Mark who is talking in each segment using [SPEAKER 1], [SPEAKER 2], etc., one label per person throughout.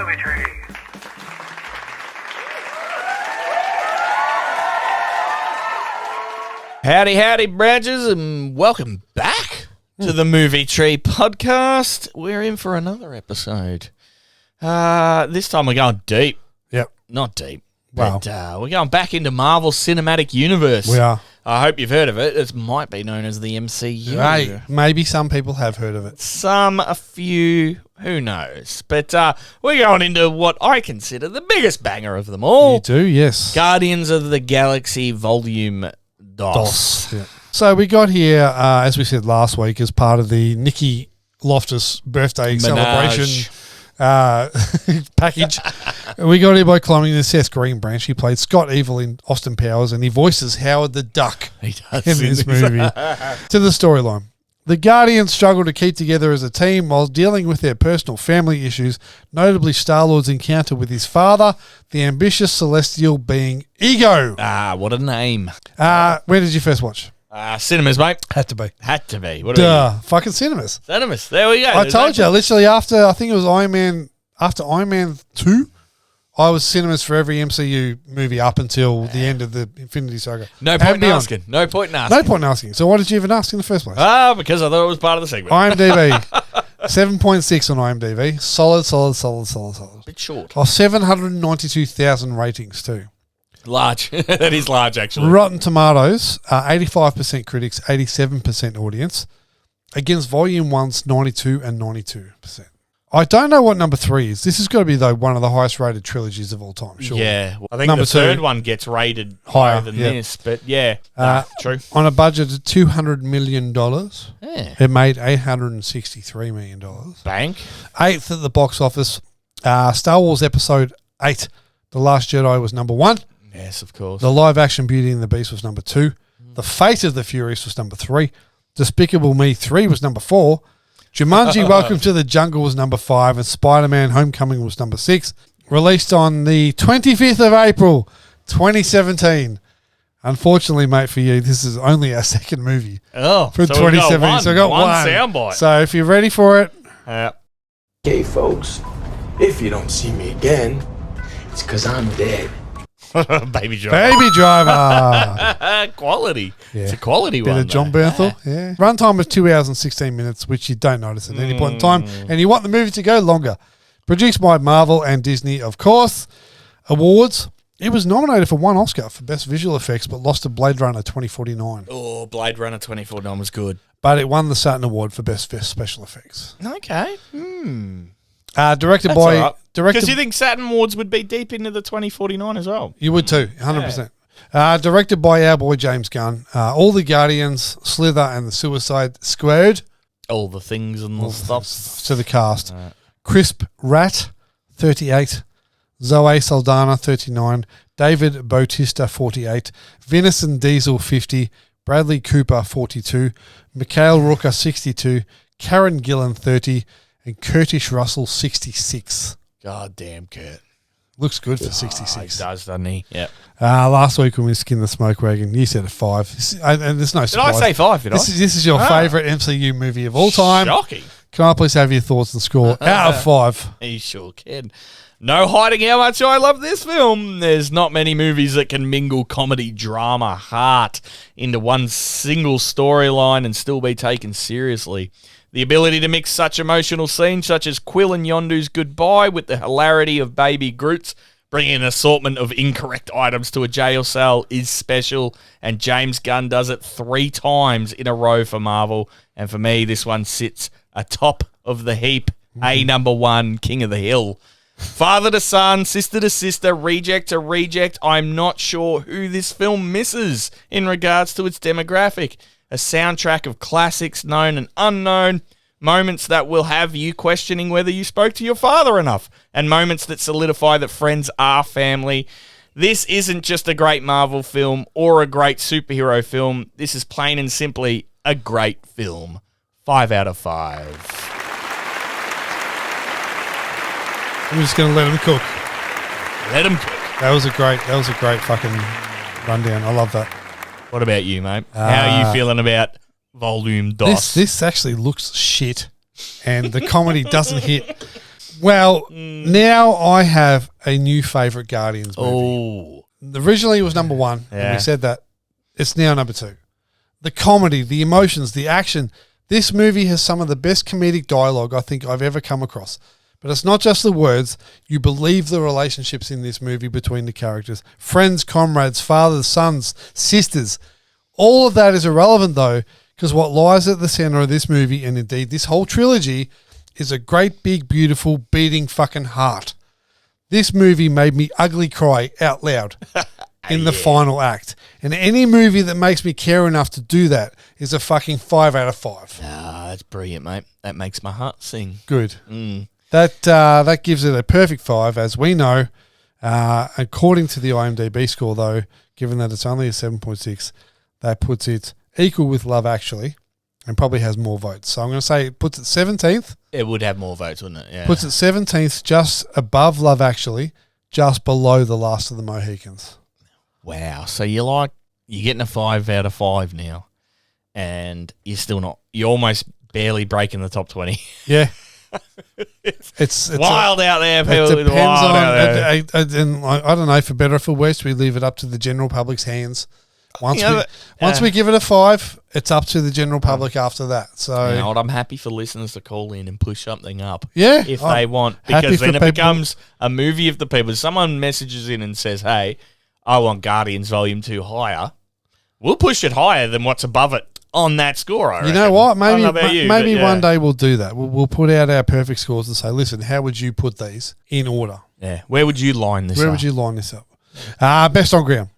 [SPEAKER 1] movie tree.
[SPEAKER 2] Howdy, howdy, branches, and welcome back to the Movie Tree podcast. We're in for another episode. This time we're going deep.
[SPEAKER 3] Yep.
[SPEAKER 2] Not deep,
[SPEAKER 3] Wow.
[SPEAKER 2] but we're going back into Marvel Cinematic Universe.
[SPEAKER 3] We are.
[SPEAKER 2] I hope you've heard of it. It might be known as the MCU.
[SPEAKER 3] Hey, maybe some people have heard of it.
[SPEAKER 2] A few, who knows. But we're going into what I consider the biggest banger of them all.
[SPEAKER 3] You do, yes.
[SPEAKER 2] Guardians of the Galaxy Volume DOS.
[SPEAKER 3] Yeah. So we got here, as we said last week, as part of the Nikki Loftus birthday celebration package. We got here by climbing the Seth Green branch. He played Scott Evil in Austin Powers, and he voices Howard the Duck
[SPEAKER 2] He does
[SPEAKER 3] in this movie. To the storyline. The Guardians struggle to keep together as a team while dealing with their personal family issues, notably Star-Lord's encounter with his father, the ambitious celestial being Ego.
[SPEAKER 2] What a name.
[SPEAKER 3] Where did you first watch?
[SPEAKER 2] Cinemas, mate.
[SPEAKER 3] Had to be.
[SPEAKER 2] Had to be. What are
[SPEAKER 3] Fucking cinemas.
[SPEAKER 2] you? Cinemas. There we go.
[SPEAKER 3] I told you, literally after, I think it was Iron Man 2, I was cinemas for every MCU movie up until the end of the Infinity Saga.
[SPEAKER 2] No point in asking. No point in asking.
[SPEAKER 3] No point in asking. So why did you even ask in the first place?
[SPEAKER 2] Because I thought it was part of the segment.
[SPEAKER 3] IMDb. 7.6 on IMDb. Solid.
[SPEAKER 2] Bit short.
[SPEAKER 3] Oh, 792,000 ratings too.
[SPEAKER 2] Large. That is large, actually.
[SPEAKER 3] Rotten Tomatoes, 85% critics, 87% audience, against Volume 1's 92 and 92%. I don't know what number 3 is. This has got to be, though, one of the highest rated trilogies of all time, sure.
[SPEAKER 2] Yeah. Well, I think
[SPEAKER 3] Number
[SPEAKER 2] the third
[SPEAKER 3] 2.
[SPEAKER 2] one gets rated
[SPEAKER 3] Higher,
[SPEAKER 2] higher than
[SPEAKER 3] yeah.
[SPEAKER 2] this, but yeah. True.
[SPEAKER 3] On a budget of $200 million,
[SPEAKER 2] Yeah.
[SPEAKER 3] it made $863 million.
[SPEAKER 2] Bank.
[SPEAKER 3] 8th at the box office, Star Wars Episode 8, The Last Jedi was number 1.
[SPEAKER 2] Yes, of course.
[SPEAKER 3] The live-action Beauty and the Beast was number 2. The Fate of the Furious was number 3. Despicable Me 3 was number 4. Jumanji Welcome to the Jungle was number 5. And Spider-Man Homecoming was number 6. Released on the 25th of April, 2017. Unfortunately, mate, for you, this is only our second movie
[SPEAKER 2] Oh,
[SPEAKER 3] for
[SPEAKER 2] so we
[SPEAKER 3] 2017. So I got one.
[SPEAKER 2] soundbite.
[SPEAKER 3] So if you're ready for it,
[SPEAKER 4] Okay, folks, if you don't see me again, it's because I'm dead.
[SPEAKER 2] Baby Driver.
[SPEAKER 3] Baby Driver.
[SPEAKER 2] Quality.
[SPEAKER 3] Yeah.
[SPEAKER 2] It's a quality
[SPEAKER 3] Bit
[SPEAKER 2] one.
[SPEAKER 3] of John
[SPEAKER 2] though.
[SPEAKER 3] Bernthal. Yeah. Runtime was 2 hours and 16 minutes, which you don't notice at any point in time. And you want the movie to go longer. Produced by Marvel and Disney, of course. Awards. It was nominated for 1 Oscar for Best Visual Effects, but lost to Blade Runner 2049.
[SPEAKER 2] Oh, Blade Runner 2049 was good.
[SPEAKER 3] But it won the Saturn Award for Best Special Effects.
[SPEAKER 2] Okay.
[SPEAKER 3] Directed
[SPEAKER 2] That's
[SPEAKER 3] by...
[SPEAKER 2] all right.
[SPEAKER 3] Directed,
[SPEAKER 2] Because you think Saturn Awards would be deep into the 2049 as well.
[SPEAKER 3] You would too, 100%. Directed by our boy James Gunn. All the Guardians, Slither and the Suicide Squad.
[SPEAKER 2] All the things and the stuff.
[SPEAKER 3] To the cast. Crisp Rat, 38. Zoe Saldana, 39. David Bautista, 48. Venison Diesel, 50. Bradley Cooper, 42. Mikhail Rooker, 62. Karen Gillan, 30. And Curtis Russell, 66.
[SPEAKER 2] God damn, Kurt.
[SPEAKER 3] Looks good for
[SPEAKER 2] He
[SPEAKER 3] 66.
[SPEAKER 2] does, doesn't he? Yep.
[SPEAKER 3] Last week when we skinned the smoke wagon, you said a 5. And there's no
[SPEAKER 2] Did
[SPEAKER 3] surprise.
[SPEAKER 2] I say 5, did I?
[SPEAKER 3] This is your favourite MCU movie of all time.
[SPEAKER 2] Shocking.
[SPEAKER 3] Can I please have your thoughts and score out of 5?
[SPEAKER 2] He sure can. No hiding how much I love this film. There's not many movies that can mingle comedy, drama, heart into one single storyline and still be taken seriously. The ability to mix such emotional scenes such as Quill and Yondu's goodbye with the hilarity of Baby Groot's bringing an assortment of incorrect items to a jail cell is special, and James Gunn does it 3 times in a row for Marvel. And for me, this one sits atop of the heap, a number 1, king of the hill. Father to son, sister to sister, reject to reject, I'm not sure who this film misses in regards to its demographic. A soundtrack of classics known and unknown, moments that will have you questioning whether you spoke to your father enough, and moments that solidify that friends are family. This isn't just a great Marvel film or a great superhero film. This is plain and simply a great film. 5 out of 5.
[SPEAKER 3] I'm just going to let him cook.
[SPEAKER 2] Let him cook.
[SPEAKER 3] That was a great fucking rundown. I love that.
[SPEAKER 2] What about you, mate? How are you feeling about Volume DOS?
[SPEAKER 3] This actually looks shit, and the comedy doesn't hit. Well, now I have a new favourite Guardians movie.
[SPEAKER 2] Oh.
[SPEAKER 3] Originally it was number one, and
[SPEAKER 2] Yeah.
[SPEAKER 3] we said that. It's now number two. The comedy, the emotions, the action. This movie has some of the best comedic dialogue I think I've ever come across. But it's not just the words. You believe the relationships in this movie between the characters. Friends, comrades, fathers, sons, sisters. All of that is irrelevant though, because what lies at the centre of this movie, and indeed this whole trilogy, is a great big beautiful beating fucking heart. This movie made me ugly cry out loud in the final act. And any movie that makes me care enough to do that is a fucking 5 out of 5.
[SPEAKER 2] Ah, that's brilliant, mate. That makes my heart sing.
[SPEAKER 3] Good. That gives it a perfect 5, as we know. According to the IMDb score, though, given that it's only a 7.6, that puts it equal with Love Actually and probably has more votes. So I'm going to say it puts it 17th.
[SPEAKER 2] It would have more votes, wouldn't it? Yeah.
[SPEAKER 3] Puts it 17th, just above Love Actually, just below The Last of the Mohicans.
[SPEAKER 2] Wow. So you're getting a 5 out of 5 now, and you're almost barely breaking the top 20.
[SPEAKER 3] Yeah.
[SPEAKER 2] It's wild out there, people.
[SPEAKER 3] It depends
[SPEAKER 2] Wild out there.
[SPEAKER 3] I don't know, for better or for worse, we leave it up to the general public's hands. Once we give it a 5, it's up to the general public after that. So
[SPEAKER 2] You know what? I'm happy for listeners to call in and push something up.
[SPEAKER 3] Yeah,
[SPEAKER 2] If
[SPEAKER 3] I'm
[SPEAKER 2] they want.
[SPEAKER 3] happy
[SPEAKER 2] Because
[SPEAKER 3] for
[SPEAKER 2] then it
[SPEAKER 3] people-
[SPEAKER 2] becomes a movie of the people. If someone messages in and says, hey, I want Guardians Volume 2 higher, we'll push it higher than what's above it on that score, I reckon.
[SPEAKER 3] you know what?
[SPEAKER 2] I don't
[SPEAKER 3] Maybe
[SPEAKER 2] know about you,
[SPEAKER 3] maybe
[SPEAKER 2] but yeah.
[SPEAKER 3] one day we'll do that. We'll put out our perfect scores and say, listen, how would you put these in order?
[SPEAKER 2] Yeah. Where would you line this
[SPEAKER 3] Where
[SPEAKER 2] up?
[SPEAKER 3] would you line this up? Best on ground.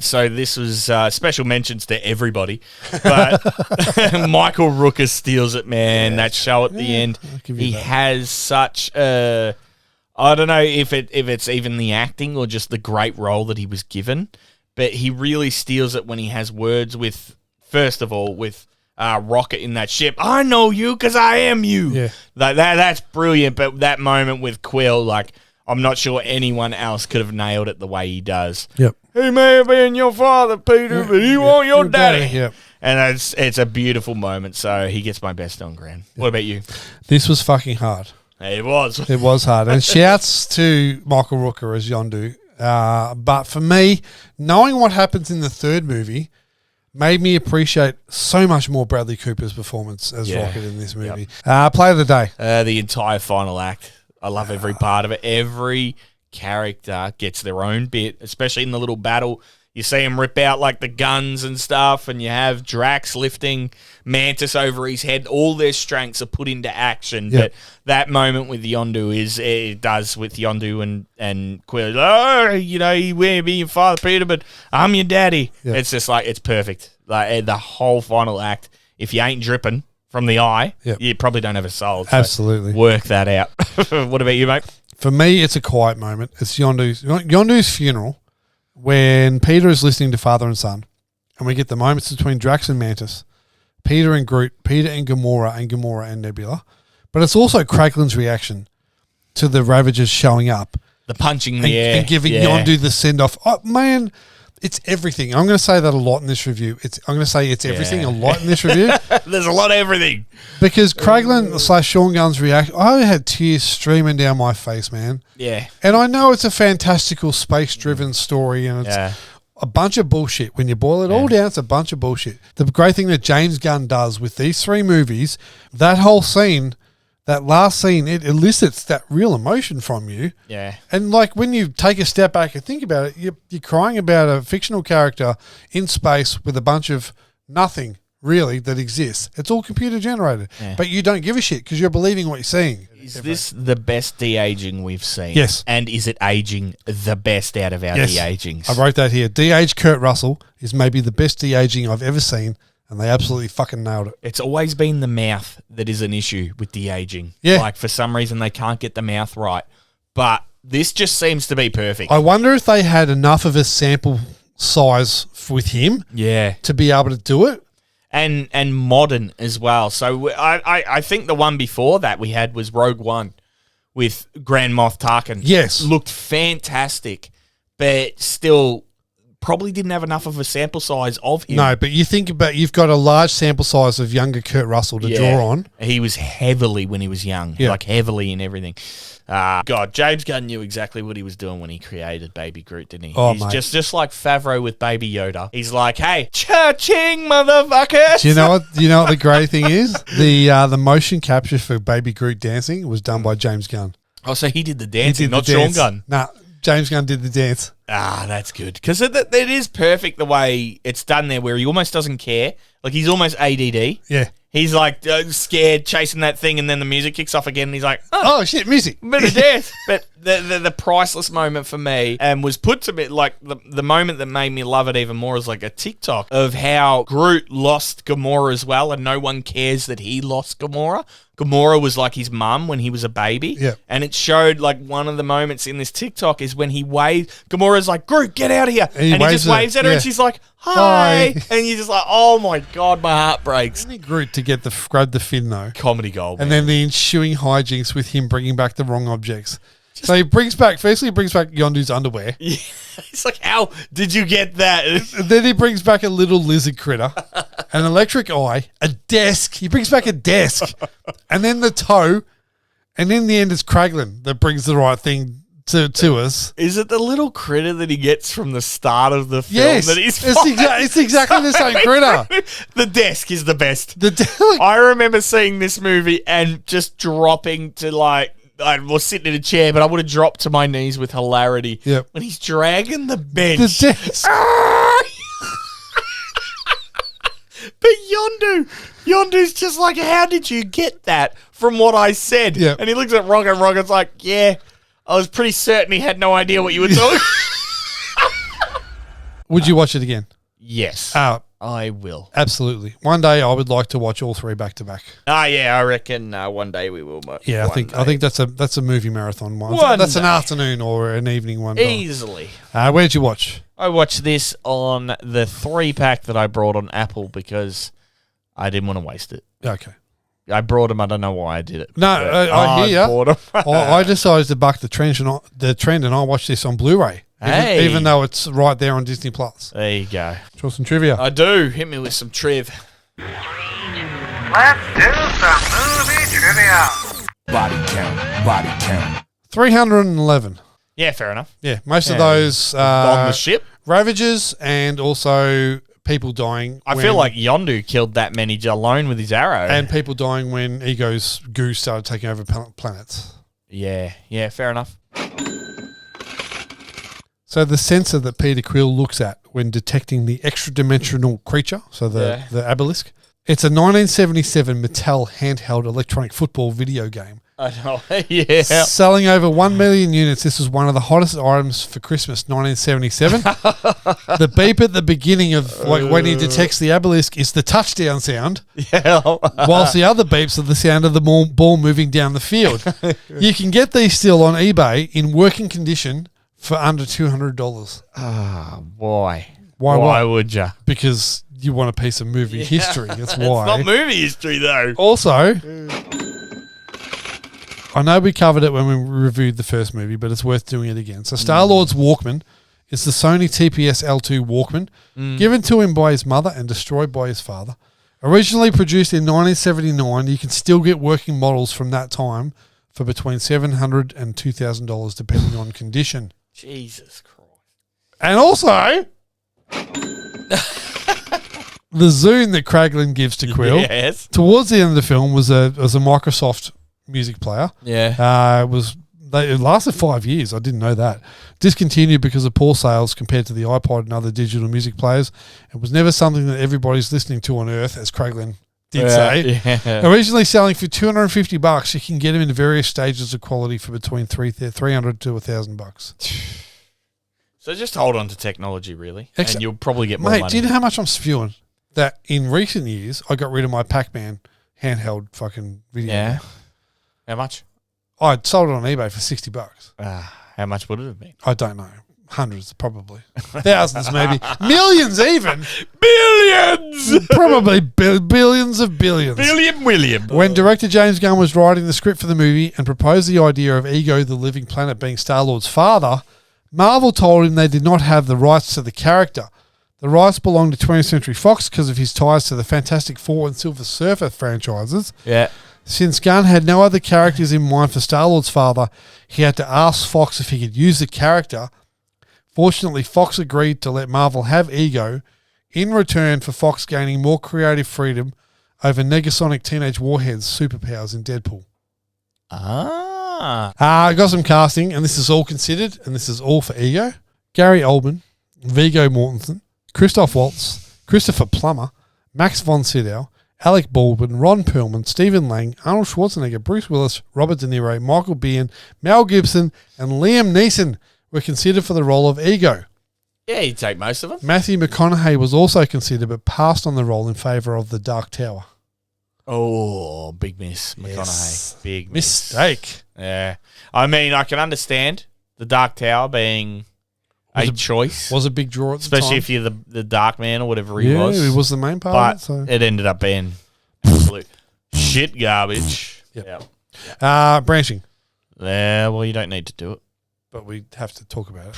[SPEAKER 2] So this was special mentions to everybody, but Michael Rooker steals it, man. That show at the end,
[SPEAKER 3] I'll give you
[SPEAKER 2] he
[SPEAKER 3] that.
[SPEAKER 2] has such a, I don't know if it's even the acting or just the great role that he was given, but he really steals it when he has words with, first of all, with Rocket in that ship. I know you because I am you.
[SPEAKER 3] Yeah.
[SPEAKER 2] That's brilliant. But that moment with Quill, like, I'm not sure anyone else could have nailed it the way he does.
[SPEAKER 3] Yep.
[SPEAKER 2] He may have been your father, Peter, but he won't your daddy.
[SPEAKER 3] Yep.
[SPEAKER 2] And it's a beautiful moment, so he gets my best on ground. What about you?
[SPEAKER 3] This was fucking hard.
[SPEAKER 2] It was.
[SPEAKER 3] It was hard. And shouts to Michael Rooker as Yondu. But for me, knowing what happens in the third movie made me appreciate so much more Bradley Cooper's performance as
[SPEAKER 2] Yeah.
[SPEAKER 3] Rocket in this movie. Play of the day.
[SPEAKER 2] The entire final act. I love every part of it. Every character gets their own bit, especially in the little battle. You see him rip out like the guns and stuff, and you have Drax lifting Mantis over his head. All their strengths are put into action.
[SPEAKER 3] Yep.
[SPEAKER 2] But that moment with Yondu it does with Yondu and Quill. Oh, you know, you may be your father, Peter, but I'm your daddy.
[SPEAKER 3] Yep.
[SPEAKER 2] It's just like, it's perfect. Like the whole final act, if you ain't dripping from the eye,
[SPEAKER 3] Yep.
[SPEAKER 2] you probably don't have a soul. So
[SPEAKER 3] Absolutely.
[SPEAKER 2] work that out. What about you, mate?
[SPEAKER 3] For me, it's a quiet moment. It's Yondu's funeral when Peter is listening to father and son, and we get the moments between Drax and Mantis, Peter and Groot, Peter and Gamora and Nebula. But it's also Kraglин's reaction to the Ravagers showing up
[SPEAKER 2] The punching
[SPEAKER 3] and,
[SPEAKER 2] the air.
[SPEAKER 3] and giving
[SPEAKER 2] Yeah.
[SPEAKER 3] Yondu the send-off. Oh, man, it's everything. I'm going to say that a lot in this review. I'm going to say it's everything a lot in this review.
[SPEAKER 2] There's a lot of everything.
[SPEAKER 3] Because Kraglin / Sean Gunn's reaction, I had tears streaming down my face, man.
[SPEAKER 2] Yeah.
[SPEAKER 3] And I know it's a fantastical space-driven story, and it's
[SPEAKER 2] Yeah.
[SPEAKER 3] a bunch of bullshit. When you boil it all down, it's a bunch of bullshit. The great thing that James Gunn does with these three movies, that whole scene, that last scene, it elicits that real emotion from you.
[SPEAKER 2] Yeah.
[SPEAKER 3] And like when you take a step back and think about it, you're crying about a fictional character in space with a bunch of nothing really that exists. It's all computer generated, but you don't give a shit because you're believing what you're seeing.
[SPEAKER 2] Is this the best de-aging we've seen?
[SPEAKER 3] Yes.
[SPEAKER 2] And is it aging the best out of our
[SPEAKER 3] Yes.
[SPEAKER 2] de-agings?
[SPEAKER 3] I wrote that here. De-age Kurt Russell is maybe the best de-aging I've ever seen, and they absolutely fucking nailed it.
[SPEAKER 2] It's always been the mouth that is an issue with de-aging.
[SPEAKER 3] Yeah.
[SPEAKER 2] Like, for some reason, they can't get the mouth right. But this just seems to be perfect.
[SPEAKER 3] I wonder if they had enough of a sample size with him
[SPEAKER 2] Yeah.
[SPEAKER 3] to be able to do it.
[SPEAKER 2] And modern as well. So I think the one before that we had was Rogue One with Grand Moff Tarkin.
[SPEAKER 3] Yes.
[SPEAKER 2] Looked fantastic, but still probably didn't have enough of a sample size of him.
[SPEAKER 3] No, but you think about, you've got a large sample size of younger Kurt Russell to draw on.
[SPEAKER 2] He was heavily when he was young, like heavily in everything. God, James Gunn knew exactly what he was doing when he created Baby Groot, didn't he?
[SPEAKER 3] Oh,
[SPEAKER 2] He's
[SPEAKER 3] mate.
[SPEAKER 2] just like Favreau with Baby Yoda. He's like, hey, cha-ching, motherfucker.
[SPEAKER 3] Do you know what? You know what the great thing is? The motion capture for Baby Groot dancing was done by James Gunn.
[SPEAKER 2] Oh, so he did the
[SPEAKER 3] He
[SPEAKER 2] dancing,
[SPEAKER 3] did
[SPEAKER 2] not
[SPEAKER 3] the
[SPEAKER 2] Sean
[SPEAKER 3] dance.
[SPEAKER 2] Gunn.
[SPEAKER 3] Nah, James Gunn did the dance.
[SPEAKER 2] That's good. Because it is perfect the way it's done there, where he almost doesn't care. Like, he's almost ADD.
[SPEAKER 3] Yeah.
[SPEAKER 2] He's like scared, chasing that thing, and then the music kicks off again, and he's like,
[SPEAKER 3] Oh shit, music.
[SPEAKER 2] bit of death. But the priceless moment for me, and was put to me, like, the moment that made me love it even more is like a TikTok of how Groot lost Gamora as well, and no one cares that he lost Gamora. Gamora was like his mum when he was a baby.
[SPEAKER 3] Yeah.
[SPEAKER 2] And it showed, like, one of the moments in this TikTok is when he waves, Gamora's like, Groot, get out of here.
[SPEAKER 3] And he
[SPEAKER 2] And he just waves at her,
[SPEAKER 3] yeah.
[SPEAKER 2] and she's like, hi.
[SPEAKER 3] Hi.
[SPEAKER 2] And you're just like, oh my God, my heart breaks.
[SPEAKER 3] Isn't it Groot to get grab the fin though?
[SPEAKER 2] Comedy gold,
[SPEAKER 3] And
[SPEAKER 2] man.
[SPEAKER 3] then the ensuing hijinks with him bringing back the wrong objects. So he brings back Yondu's underwear.
[SPEAKER 2] Yeah. It's like, how did you get that?
[SPEAKER 3] And then he brings back a little lizard critter, an electric eye, a desk. He brings back a desk, and then the toe. And in the end, it's Kraglin that brings the right thing to us.
[SPEAKER 2] Is it the little critter that he gets from the start of the film?
[SPEAKER 3] Yes,
[SPEAKER 2] That he's
[SPEAKER 3] it's exactly the same critter.
[SPEAKER 2] The desk is the best.
[SPEAKER 3] The
[SPEAKER 2] I remember seeing this movie and just dropping to, like, I was sitting in a chair, but I would have dropped to my knees with hilarity.
[SPEAKER 3] Yep.
[SPEAKER 2] When he's dragging the bench.
[SPEAKER 3] desk.
[SPEAKER 2] But Yondu's just like, how did you get that from what I said?
[SPEAKER 3] Yep.
[SPEAKER 2] And he looks at Rocket, and Rocket's like, yeah, I was pretty certain he had no idea what you were talking.
[SPEAKER 3] Would you watch it again?
[SPEAKER 2] Yes, I will.
[SPEAKER 3] Absolutely. One day I would like to watch all three back to back.
[SPEAKER 2] Yeah, I reckon one day we will.
[SPEAKER 3] Yeah, I think that's a movie marathon one. That's an afternoon or an evening one.
[SPEAKER 2] Easily.
[SPEAKER 3] Where'd you watch?
[SPEAKER 2] I watched this on the 3-pack that I brought on Apple because I didn't want to waste it.
[SPEAKER 3] Okay.
[SPEAKER 2] I brought them. I don't know why I did it.
[SPEAKER 3] No, I hear
[SPEAKER 2] bought
[SPEAKER 3] you.
[SPEAKER 2] 'em.
[SPEAKER 3] I decided to buck the trend, and I watched this on Blu-ray,
[SPEAKER 2] Hey.
[SPEAKER 3] even though it's right there on Disney Plus.
[SPEAKER 2] There you go.
[SPEAKER 3] Draw some trivia.
[SPEAKER 2] I do. Hit me with some triv.
[SPEAKER 1] Let's do some movie trivia.
[SPEAKER 5] Body count.
[SPEAKER 3] 311.
[SPEAKER 2] Yeah, fair enough.
[SPEAKER 3] Yeah, most of those
[SPEAKER 2] On the ship.
[SPEAKER 3] ravages and also people dying.
[SPEAKER 2] I feel like Yondu killed that many alone with his arrow.
[SPEAKER 3] and people dying when Ego's goo started taking over planets.
[SPEAKER 2] yeah, fair enough.
[SPEAKER 3] So the sensor that Peter Quill looks at when detecting the extra-dimensional creature, so the obelisk, it's a 1977 Mattel handheld electronic football video game.
[SPEAKER 2] I know. Yeah.
[SPEAKER 3] Selling over 1 million units, this was one of the hottest items for Christmas 1977. The beep at the beginning of when he detects the obelisk is the touchdown sound,
[SPEAKER 2] Yeah.
[SPEAKER 3] whilst the other beeps are the sound of the ball moving down the field. You can get these still on eBay in working condition for under $200.
[SPEAKER 2] Why?
[SPEAKER 3] Why
[SPEAKER 2] Why
[SPEAKER 3] what?
[SPEAKER 2] would you?
[SPEAKER 3] Because you want a piece of movie history. That's why.
[SPEAKER 2] It's not movie history, though.
[SPEAKER 3] Also, I know we covered it when we reviewed the first movie, but it's worth doing it again. So Star-Lord's Walkman is the Sony TPS L2 Walkman, given to him by his mother and destroyed by his father. Originally produced in 1979, you can still get working models from that time for between $700 and $2,000 depending on condition.
[SPEAKER 2] Jesus Christ.
[SPEAKER 3] And also, the Zune that Kraglin gives to Quill
[SPEAKER 2] Yes.
[SPEAKER 3] towards the end of the film was a Microsoft music player.
[SPEAKER 2] Yeah.
[SPEAKER 3] It lasted 5 years. I didn't know that. Discontinued because of poor sales compared to the iPod and other digital music players. It was never something that everybody's listening to on Earth, as Kraglin did say.
[SPEAKER 2] Yeah.
[SPEAKER 3] Originally selling for $250, you can get them in various stages of quality for between $300 to $1,000.
[SPEAKER 2] So just hold on to technology, really,
[SPEAKER 3] Ex-
[SPEAKER 2] and you'll probably get more
[SPEAKER 3] Mate,
[SPEAKER 2] money.
[SPEAKER 3] do you know how much I'm spewing? That in recent years, I got rid of my Pac-Man handheld fucking video.
[SPEAKER 2] Yeah. How much?
[SPEAKER 3] I sold it on eBay for $60.
[SPEAKER 2] How much would it have been?
[SPEAKER 3] I don't know. Hundreds, probably. Thousands, maybe. Millions, even.
[SPEAKER 2] Billions!
[SPEAKER 3] Probably billions of billions.
[SPEAKER 2] William.
[SPEAKER 3] When director James Gunn was writing the script for the movie and proposed the idea of Ego, the living planet, being Star-Lord's father, Marvel told him they did not have the rights to the character. The rights belonged to 20th Century Fox because of his ties to the Fantastic Four and Silver Surfer franchises.
[SPEAKER 2] Yeah.
[SPEAKER 3] Since Gunn had no other characters in mind for Star-Lord's father, he had to ask Fox if he could use the character. Fortunately, Fox agreed to let Marvel have Ego in return for Fox gaining more creative freedom over Negasonic Teenage Warhead's superpowers in Deadpool. I got some casting, and this is all considered, and this is all for Ego. Gary Oldman, Viggo Mortensen, Christoph Waltz, Christopher Plummer, Max von Sydow, Alec Baldwin, Ron Perlman, Stephen Lang, Arnold Schwarzenegger, Bruce Willis, Robert De Niro, Michael Biehn, Mel Gibson, and Liam Neeson were considered for the role of Ego.
[SPEAKER 2] Yeah, you'd take most of them.
[SPEAKER 3] Matthew McConaughey was also considered but passed on the role in favour of The Dark Tower.
[SPEAKER 2] Oh, big miss, McConaughey.
[SPEAKER 3] Yes.
[SPEAKER 2] Big miss.
[SPEAKER 3] Mistake.
[SPEAKER 2] Yeah. I mean, I can understand The Dark Tower being a choice.
[SPEAKER 3] Was a big draw at the time.
[SPEAKER 2] Especially if you're the Dark Man or whatever he
[SPEAKER 3] Yeah,
[SPEAKER 2] was.
[SPEAKER 3] he was the main part
[SPEAKER 2] But
[SPEAKER 3] of it. So.
[SPEAKER 2] it ended up being absolute shit garbage.
[SPEAKER 3] Yep.
[SPEAKER 2] Yeah.
[SPEAKER 3] Branching.
[SPEAKER 2] Yeah, well, you don't need to do it.
[SPEAKER 3] But we have to talk about it.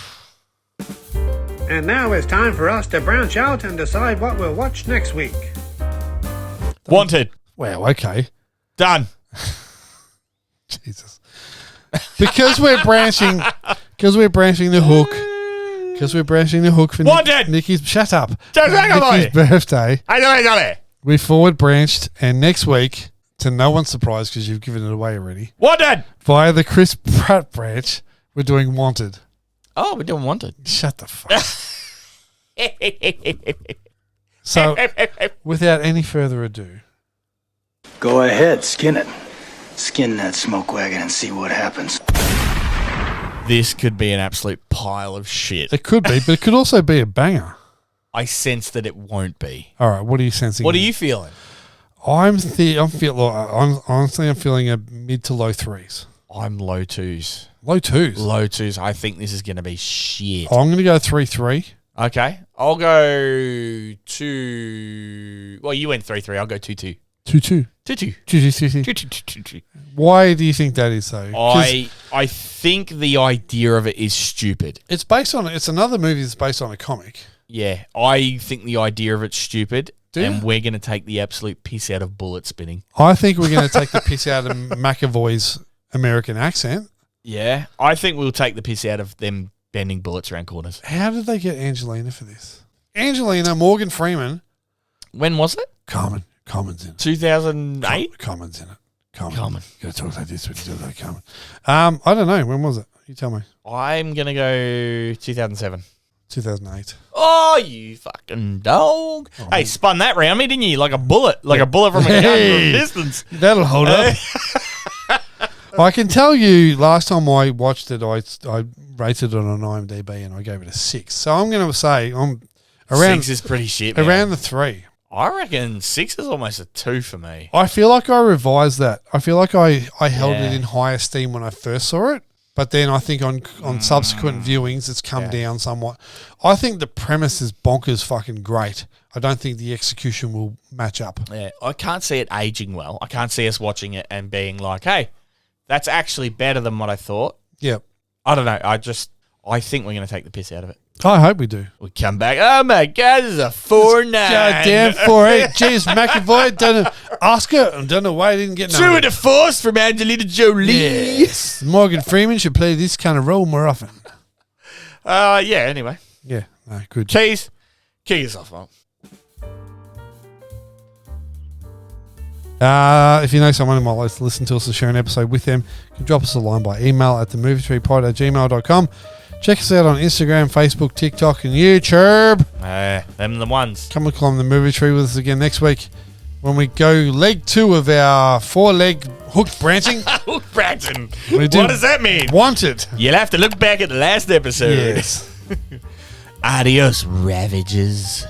[SPEAKER 1] And now it's time for us to branch out and decide what we'll watch next week.
[SPEAKER 2] Wanted.
[SPEAKER 3] Wow, okay.
[SPEAKER 2] Done.
[SPEAKER 3] Jesus. Because we're branching the hook for
[SPEAKER 2] Wanted!
[SPEAKER 3] Nikki's shut up.
[SPEAKER 2] Just hang on,
[SPEAKER 3] Nikki's birthday.
[SPEAKER 2] I know I got it.
[SPEAKER 3] We forward branched, and next week, to no one's surprise because you've given it away already,
[SPEAKER 2] Wanted.
[SPEAKER 3] via the Chris Pratt branch, we're doing Wanted.
[SPEAKER 2] Oh, we don't want it.
[SPEAKER 3] Shut the fuck. So, without any further ado,
[SPEAKER 6] Go ahead, skin it. Skin that smoke wagon and see what happens.
[SPEAKER 2] This could be an absolute pile of shit.
[SPEAKER 3] it could be, but it could also be a banger.
[SPEAKER 2] I sense that it won't be.
[SPEAKER 3] All right, what are you sensing?
[SPEAKER 2] What are you feeling?
[SPEAKER 3] I'm feeling a mid to low threes.
[SPEAKER 2] I'm low twos.
[SPEAKER 3] Low twos.
[SPEAKER 2] Low twos. I think this is going to be shit.
[SPEAKER 3] I'm going to go 3-3.
[SPEAKER 2] Okay. I'll go 2. Well, you went 3-3. I'll go 2-2.
[SPEAKER 3] 2-2.
[SPEAKER 2] 2-2.
[SPEAKER 3] 2-2.
[SPEAKER 2] 2-2.
[SPEAKER 3] Why do you think that is though? 'Cause
[SPEAKER 2] I think the idea of it is stupid.
[SPEAKER 3] it's based on it's another movie that's based on a comic.
[SPEAKER 2] Yeah, I think the idea of it's stupid,
[SPEAKER 3] Do
[SPEAKER 2] and
[SPEAKER 3] you?
[SPEAKER 2] we're going to take the absolute piss out of bullet spinning.
[SPEAKER 3] I think we're going to take the piss out of McAvoy's American accent.
[SPEAKER 2] Yeah, I think we'll take the piss out of them bending bullets around corners.
[SPEAKER 3] How did they get Angelina for this? Angelina, Morgan Freeman.
[SPEAKER 2] When was it?
[SPEAKER 3] Common's in it.
[SPEAKER 2] 2008?
[SPEAKER 3] Common's in it.
[SPEAKER 2] Common.
[SPEAKER 3] You got to talk like this when you do that, Common. I don't know. When was it? You tell me.
[SPEAKER 2] I'm going to go 2007.
[SPEAKER 3] 2008.
[SPEAKER 2] Oh, you fucking dog. Hey, spun that round me, didn't you? Like a bullet. Like a bullet from a gun
[SPEAKER 3] Hey.
[SPEAKER 2] from a distance.
[SPEAKER 3] That'll hold up. I can tell you, last time I watched it, I rated it on IMDb and I gave it a 6. So I'm going to say I'm around
[SPEAKER 2] 6 is pretty shit, man.
[SPEAKER 3] around the 3.
[SPEAKER 2] I reckon 6 is almost a 2 for me.
[SPEAKER 3] I feel like I revised that. I feel like I held
[SPEAKER 2] Yeah.
[SPEAKER 3] it in high esteem when I first saw it, but then I think on subsequent viewings it's come down somewhat. I think the premise is bonkers fucking great. I don't think the execution will match up.
[SPEAKER 2] Yeah, I can't see it aging well. I can't see us watching it and being like, hey, that's actually better than what I thought.
[SPEAKER 3] Yeah.
[SPEAKER 2] I don't know. I think we're going to take the piss out of it.
[SPEAKER 3] I hope we do.
[SPEAKER 2] We come back. Oh my God, this is a 4-9.
[SPEAKER 3] Goddamn 4-8. Jeez, McAvoy done an Oscar. I don't know why he didn't get
[SPEAKER 2] True
[SPEAKER 3] nominated.
[SPEAKER 2] to force from Angelina Jolie.
[SPEAKER 3] Yes. Morgan Freeman should play this kind of role more often.
[SPEAKER 2] Yeah, anyway.
[SPEAKER 3] Yeah. No, good.
[SPEAKER 2] Keys, kill yourself, mate.
[SPEAKER 3] If you know someone who might like to listen to us or share an episode with them, you can drop us a line by email at themovietreepod@gmail.com. Check us out on Instagram, Facebook, TikTok, and YouTube.
[SPEAKER 2] Them the ones.
[SPEAKER 3] Come and climb the movie tree with us again next week when we go leg 2 of our 4-leg hook branching.
[SPEAKER 2] Hook Branson.
[SPEAKER 3] We do
[SPEAKER 2] What does that mean?
[SPEAKER 3] Wanted.
[SPEAKER 2] You'll have to look back at the last episode.
[SPEAKER 3] Yes.
[SPEAKER 2] Adios, Ravages.